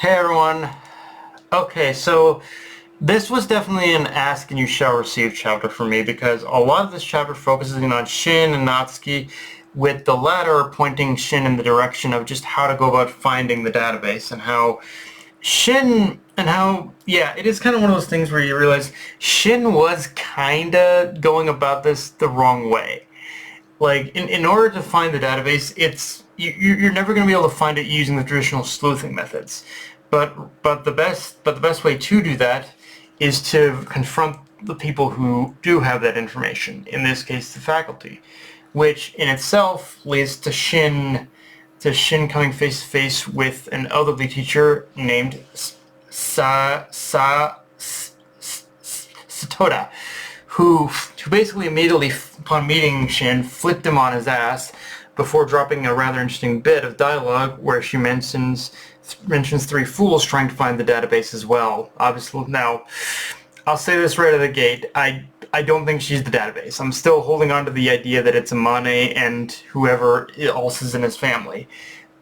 Hey everyone. Okay, so this was definitely an ask and you shall receive chapter for me because a lot of this chapter focuses on Shin and Natsuki, with the latter pointing Shin in the direction of just how to go about finding the database and how yeah, it is kind of one of those things where you realize Shin was kind of going about this the wrong way. Like, in order to find the database, you're never going to be able to find it using the traditional sleuthing methods. But the best way to do that is to confront the people who do have that information. In this case, the faculty, which in itself leads to Shin coming face to face with an elderly teacher named Satoda, who basically immediately upon meeting Shin flipped him on his ass before dropping a rather interesting bit of dialogue where she mentions three fools trying to find the database as well. Obviously, now I'll say this right out of the gate. I don't think she's the database. I'm still holding on to the idea that it's Amane and whoever else is in his family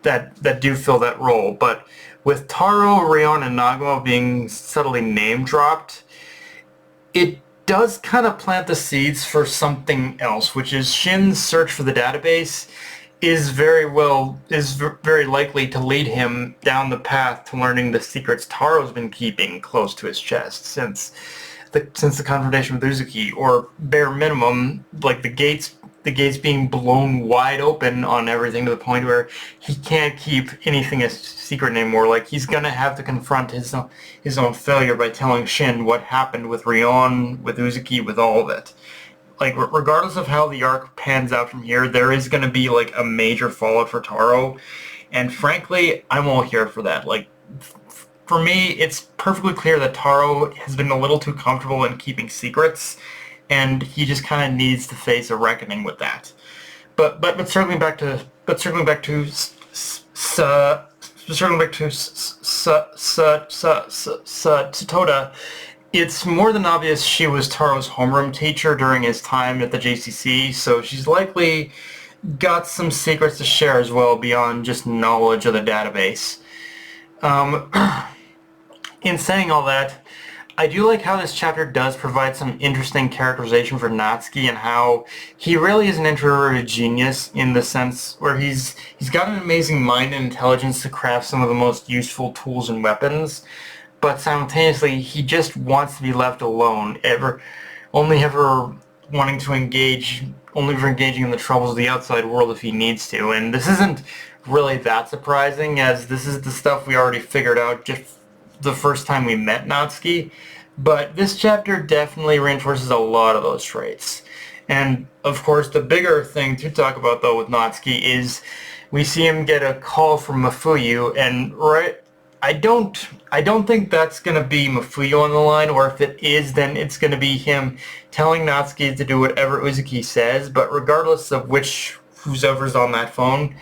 that do fill that role. But with Taro, Rayon, and Nagamo being subtly name dropped, it does kind of plant the seeds for something else, which is Shin's search for the database is very likely to lead him down the path to learning the secrets Taro's been keeping close to his chest since the confrontation with Uzuki, or bare minimum, like the gates being blown wide open on everything to the point where he can't keep anything a secret anymore. Like, he's gonna have to confront his own failure by telling Shin what happened with Rion, with Uzuki, with all of it. Like, regardless of how the arc pans out from here, there is gonna be like a major fallout for Taro, and frankly, I'm all here for that. Like, for me, it's perfectly clear that Taro has been a little too comfortable in keeping secrets, and he just kind of needs to face a reckoning with that. But circling back to Satoda, it's more than obvious she was Taro's homeroom teacher during his time at the JCC, so she's likely got some secrets to share as well beyond just knowledge of the database. In saying all that, I do like how this chapter does provide some interesting characterization for Natsuki and how he really is an introverted genius in the sense where he's got an amazing mind and intelligence to craft some of the most useful tools and weapons, but simultaneously he just wants to be left alone, only ever engaging in the troubles of the outside world if he needs to. And this isn't really that surprising, as this is the stuff we already figured out just the first time we met Natsuki, but this chapter definitely reinforces a lot of those traits. And of course, the bigger thing to talk about though with Natsuki is we see him get a call from Mafuyu, and I don't think that's gonna be Mafuyu on the line, or if it is, then it's gonna be him telling Natsuki to do whatever Uzuki says. But regardless of whoever's on that phone,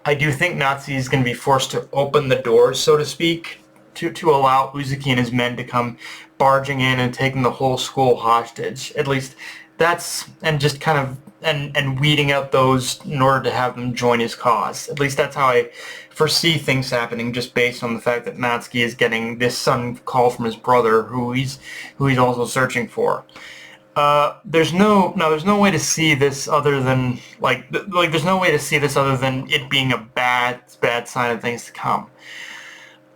I do think Natsuki is gonna be forced to open the door, so to speak, to allow Uzuki and his men to come barging in and taking the whole school hostage. At least and just kind of and weeding out those in order to have them join his cause. At least that's how I foresee things happening, just based on the fact that Natsuki is getting this sudden call from his brother, who he's also searching for. There's no way to see this other than there's no way to see this other than it being a bad sign of things to come.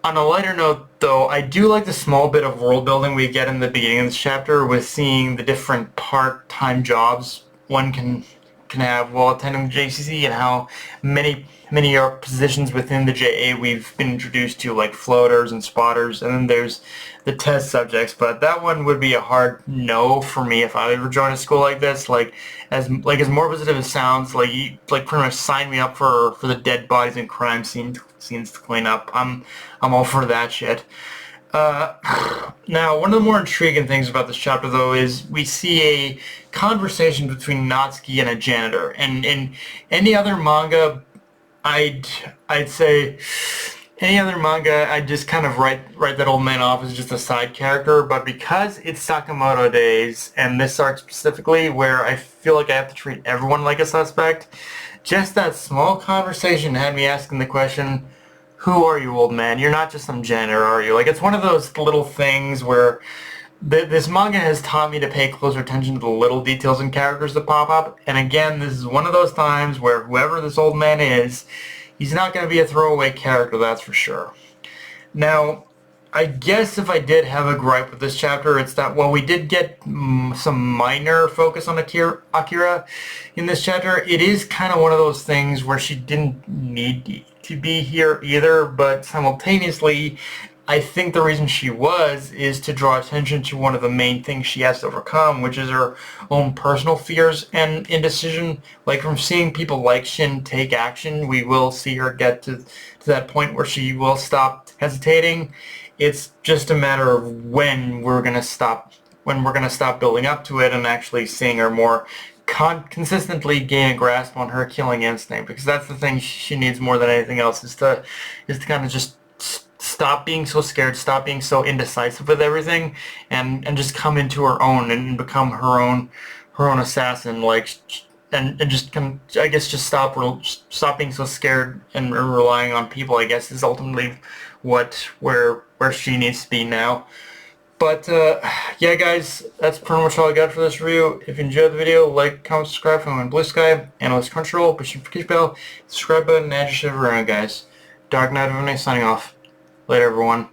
On a lighter note, though, I do like the small bit of world building we get in the beginning of this chapter, with seeing the different part-time jobs one can have while attending the JCC, and how many positions within the JA we've been introduced to, like floaters and spotters, and then there's the test subjects. But that one would be a hard no for me if I ever joined a school like this. As morbid as it sounds, pretty much sign me up for the dead bodies and crime scenes to clean up. I'm all for that shit. Now, one of the more intriguing things about this chapter, though, is we see a conversation between Natsuki and a janitor. And in any other manga, I'd say any other manga, I'd just kind of write that old man off as just a side character. But because it's Sakamoto days, and this arc specifically, where I feel like I have to treat everyone like a suspect, just that small conversation had me asking the question, who are you, old man? You're not just some janitor, are you? Like, it's one of those little things where this manga has taught me to pay closer attention to the little details and characters that pop up. And again, this is one of those times where whoever this old man is, he's not going to be a throwaway character, that's for sure. Now, I guess if I did have a gripe with this chapter, it's that while we did get some minor focus on Akira in this chapter, it is kind of one of those things where she didn't need to be here either, but simultaneously, I think the reason she was is to draw attention to one of the main things she has to overcome, which is her own personal fears and indecision. Like, from seeing people like Shin take action, we will see her get to that point where she will stop hesitating. It's just a matter of when we're gonna stop building up to it and actually seeing her more consistently gain a grasp on her killing instinct, because that's the thing she needs more than anything else, is to kind of just stop being so scared, stop being so indecisive with everything, and just come into her own and become her own assassin, like, and just I guess just stop being so scared and relying on people, I guess, is ultimately where she needs to be now. But yeah, guys, that's pretty much all I got for this review. If you enjoyed the video, like, comment, subscribe from on Blue Sky, Analyst Crunchyroll, push the notification bell, subscribe button, and just share around, guys. Dark Knight of Night signing off. Later, everyone.